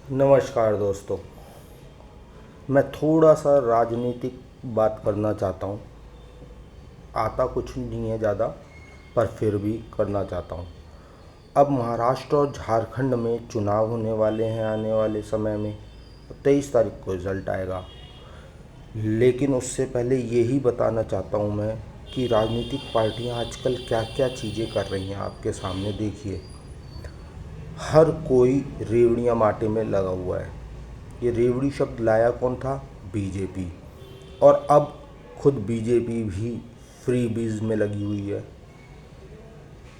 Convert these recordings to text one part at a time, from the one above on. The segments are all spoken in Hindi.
नमस्कार दोस्तों। मैं थोड़ा सा राजनीतिक बात करना चाहता हूँ। आता कुछ नहीं है ज़्यादा, पर फिर भी करना चाहता हूँ। अब महाराष्ट्र और झारखंड में चुनाव होने वाले हैं आने वाले समय में। 23 तारीख को रिज़ल्ट आएगा। लेकिन उससे पहले यही बताना चाहता हूँ मैं कि राजनीतिक पार्टियाँ आजकल क्या क्या चीज़ें कर रही हैं आपके सामने देखिए। हर कोई रेवड़ियाँ माटे में लगा हुआ है। ये रेवड़ी शब्द लाया कौन था? बीजेपी। और अब खुद बीजेपी भी फ्री बीज में लगी हुई है।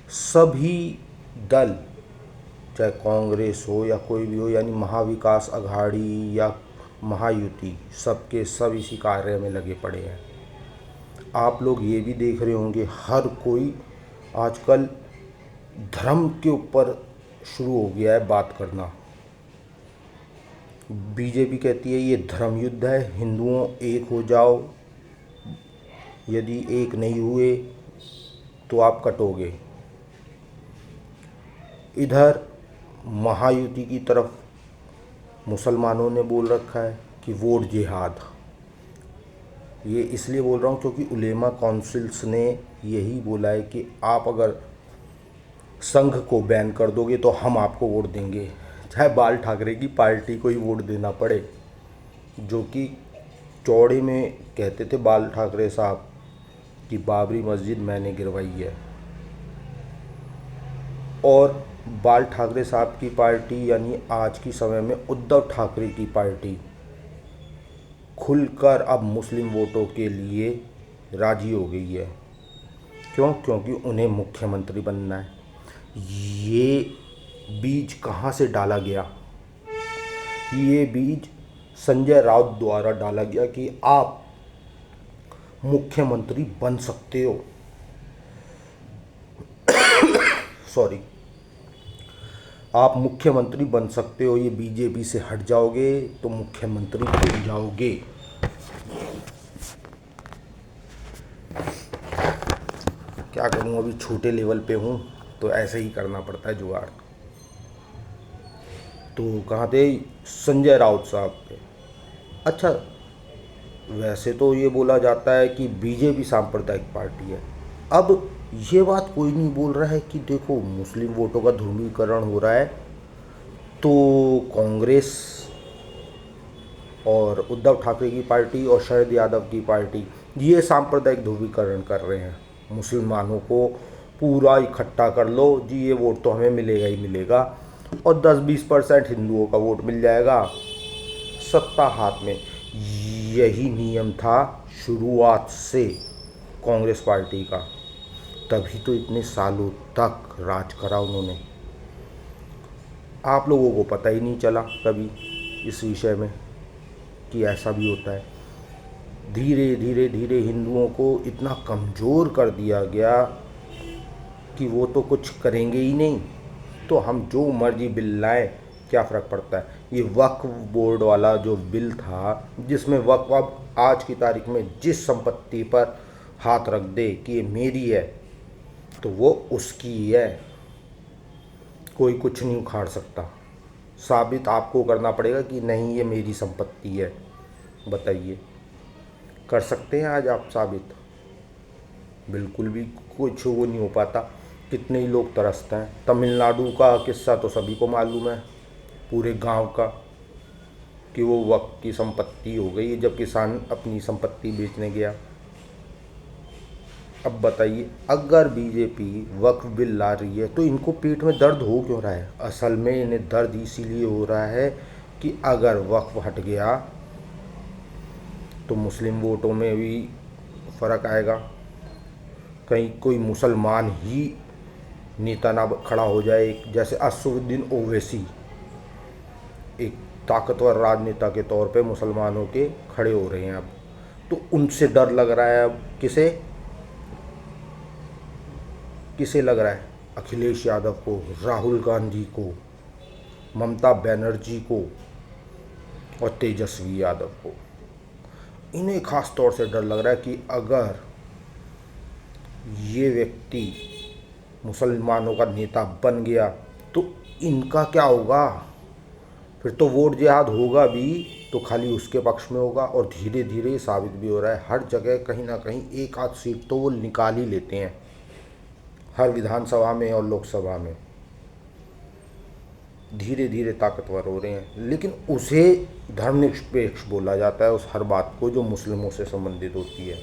सभी दल, चाहे कांग्रेस हो या कोई भी हो, यानी महाविकास अघाड़ी या महायुति, सबके सब इसी कार्य में लगे पड़े हैं। आप लोग ये भी देख रहे होंगे, हर कोई आजकल धर्म के ऊपर शुरू हो गया है बात करना। बीजेपी कहती है ये धर्म युद्ध है, हिंदुओं एक हो जाओ, यदि एक नहीं हुए तो आप कटोगे। इधर महायुति की तरफ मुसलमानों ने बोल रखा है कि वोट जिहाद। ये इसलिए बोल रहा हूँ क्योंकि उलेमा काउंसिल्स ने यही बोला है कि आप अगर संघ को बैन कर दोगे तो हम आपको वोट देंगे, चाहे बाल ठाकरे की पार्टी को ही वोट देना पड़े। जो कि चौड़े में कहते थे बाल ठाकरे साहब कि बाबरी मस्जिद मैंने गिरवाई है। और बाल ठाकरे साहब की पार्टी यानी आज की समय में उद्धव ठाकरे की पार्टी खुलकर अब मुस्लिम वोटों के लिए राजी हो गई है। क्यों? क्योंकि उन्हें मुख्यमंत्री बनना है। ये बीज कहाँ से डाला गया? ये बीज संजय राउत द्वारा डाला गया कि आप मुख्यमंत्री बन सकते हो। सॉरी, आप मुख्यमंत्री बन सकते हो। ये बीजेपी से हट जाओगे तो मुख्यमंत्री बन जाओगे। क्या करूं, अभी छोटे लेवल पे हूं तो ऐसे ही करना पड़ता है जुगाड़। तो कहाँ थे? संजय राउत साहब पे। अच्छा, वैसे तो ये बोला जाता है कि बीजेपी सांप्रदायिक पार्टी है। अब ये बात कोई नहीं बोल रहा है कि देखो मुस्लिम वोटों का ध्रुवीकरण हो रहा है, तो कांग्रेस और उद्धव ठाकरे की पार्टी और शरद यादव की पार्टी ये सांप्रदायिक ध्रुवीकरण कर रहे हैं। मुसलमानों को पूरा इकट्ठा कर लो जी, ये वोट तो हमें मिलेगा ही मिलेगा, और 10-20% हिंदुओं का वोट मिल जाएगा, सत्ता हाथ में। यही नियम था शुरुआत से कांग्रेस पार्टी का, तभी तो इतने सालों तक राज करा उन्होंने। आप लोगों को पता ही नहीं चला कभी इस विषय में कि ऐसा भी होता है। धीरे धीरे धीरे हिंदुओं को इतना कमज़ोर कर दिया गया कि वो तो कुछ करेंगे ही नहीं, तो हम जो मर्जी बिल लाएं क्या फ़र्क पड़ता है। ये वक्फ बोर्ड वाला जो बिल था, जिसमें वक्फ अब आज की तारीख में जिस संपत्ति पर हाथ रख दे कि ये मेरी है तो वो उसकी ही है, कोई कुछ नहीं उखाड़ सकता। साबित आपको करना पड़ेगा कि नहीं ये मेरी संपत्ति है। बताइए, कर सकते हैं आज आप साबित? बिल्कुल भी कुछ वो नहीं हो पाता। कितने ही लोग तरसते हैं। तमिलनाडु का किस्सा तो सभी को मालूम है, पूरे गांव का, कि वो वक्त की संपत्ति हो गई जब किसान अपनी संपत्ति बेचने गया। अब बताइए, अगर बीजेपी वक्फ बिल ला रही है तो इनको पेट में दर्द हो क्यों रहा है? असल में इन्हें दर्द इसीलिए हो रहा है कि अगर वक्फ हट गया तो मुस्लिम वोटों में भी फ़र्क आएगा। कहीं कोई मुसलमान ही नेता ना खड़ा हो जाए, जैसे असदुद्दीन ओवैसी एक ताकतवर राजनेता के तौर पे मुसलमानों के खड़े हो रहे हैं अब। तो उनसे डर लग रहा है अब। किसे किसे लग रहा है? अखिलेश यादव को, राहुल गांधी को, ममता बनर्जी को और तेजस्वी यादव को। इन्हें खास तौर से डर लग रहा है कि अगर ये व्यक्ति मुसलमानों का नेता बन गया तो इनका क्या होगा। फिर तो वोट जिहाद होगा भी तो खाली उसके पक्ष में होगा, और धीरे धीरे ये साबित भी हो रहा है हर जगह कहीं ना कहीं एक आध सीट तो वो निकाल ही लेते हैं, हर विधानसभा में और लोकसभा में धीरे धीरे ताकतवर हो रहे हैं। लेकिन उसे धर्मनिरपेक्ष बोला जाता है उस हर बात को जो मुस्लिमों से संबंधित होती है।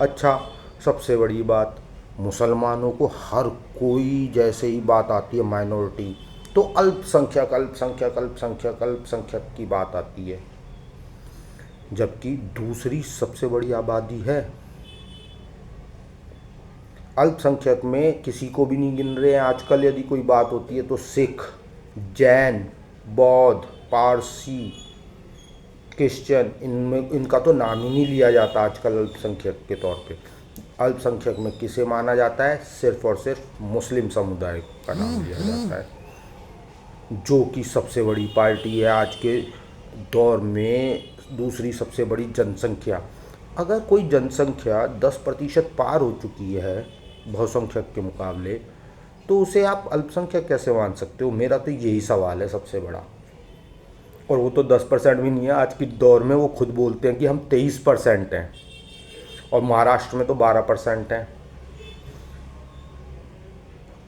अच्छा, सबसे बड़ी बात, मुसलमानों को हर कोई जैसे ही बात आती है माइनॉरिटी तो अल्पसंख्यक अल्पसंख्यक अल्पसंख्यक अल्पसंख्यक की बात आती है, जबकि दूसरी सबसे बड़ी आबादी है। अल्पसंख्यक में किसी को भी नहीं गिन रहे हैं आजकल। यदि कोई बात होती है तो सिख, जैन, बौद्ध, पारसी, क्रिश्चियन, इनमें इनका तो नाम ही नहीं लिया जाता आजकल अल्पसंख्यक के तौर पे। अल्पसंख्यक में किसे माना जाता है? सिर्फ और सिर्फ मुस्लिम समुदाय का नाम लिया जाता है, जो कि सबसे बड़ी पार्टी है आज के दौर में, दूसरी सबसे बड़ी जनसंख्या। अगर कोई जनसंख्या 10% पार हो चुकी है बहुसंख्यक के मुकाबले, तो उसे आप अल्पसंख्यक कैसे मान सकते हो? मेरा तो यही सवाल है सबसे बड़ा। और वो तो 10% भी नहीं है आज के दौर में, वो खुद बोलते हैं कि हम 23% हैं, और महाराष्ट्र में तो 12% हैं।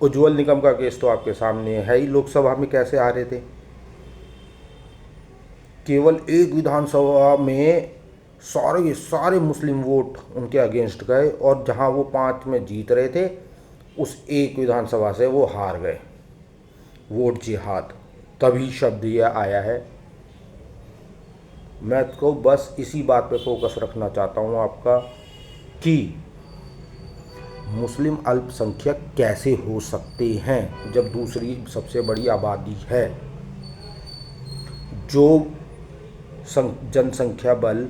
उज्ज्वल निकम का केस तो आपके सामने है ही, लोकसभा में कैसे आ रहे थे। केवल एक विधानसभा में सारे मुस्लिम वोट उनके अगेंस्ट गए, और जहां वो 5 में जीत रहे थे उस एक विधानसभा से वो हार गए। वोट जिहाद, तभी शब्द यह आया है। मैं तो बस इसी बात पे फोकस रखना चाहता हूँ आपका कि मुस्लिम अल्पसंख्यक कैसे हो सकते हैं जब दूसरी सबसे बड़ी आबादी है। जो जनसंख्या बल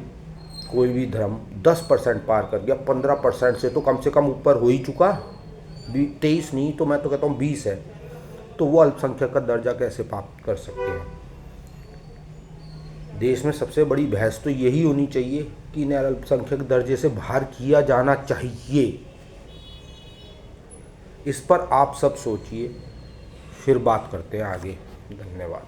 कोई भी धर्म 10% पार कर गया, 15% से तो कम ऊपर हो ही चुका, 23 नहीं तो मैं तो कहता हूँ 20 है, तो वो अल्पसंख्यक का दर्जा कैसे प्राप्त कर सकते हैं। देश में सबसे बड़ी बहस तो यही होनी चाहिए कि इन्हें अल्पसंख्यक दर्जे से बाहर किया जाना चाहिए। इस पर आप सब सोचिए, फिर बात करते हैं आगे। धन्यवाद।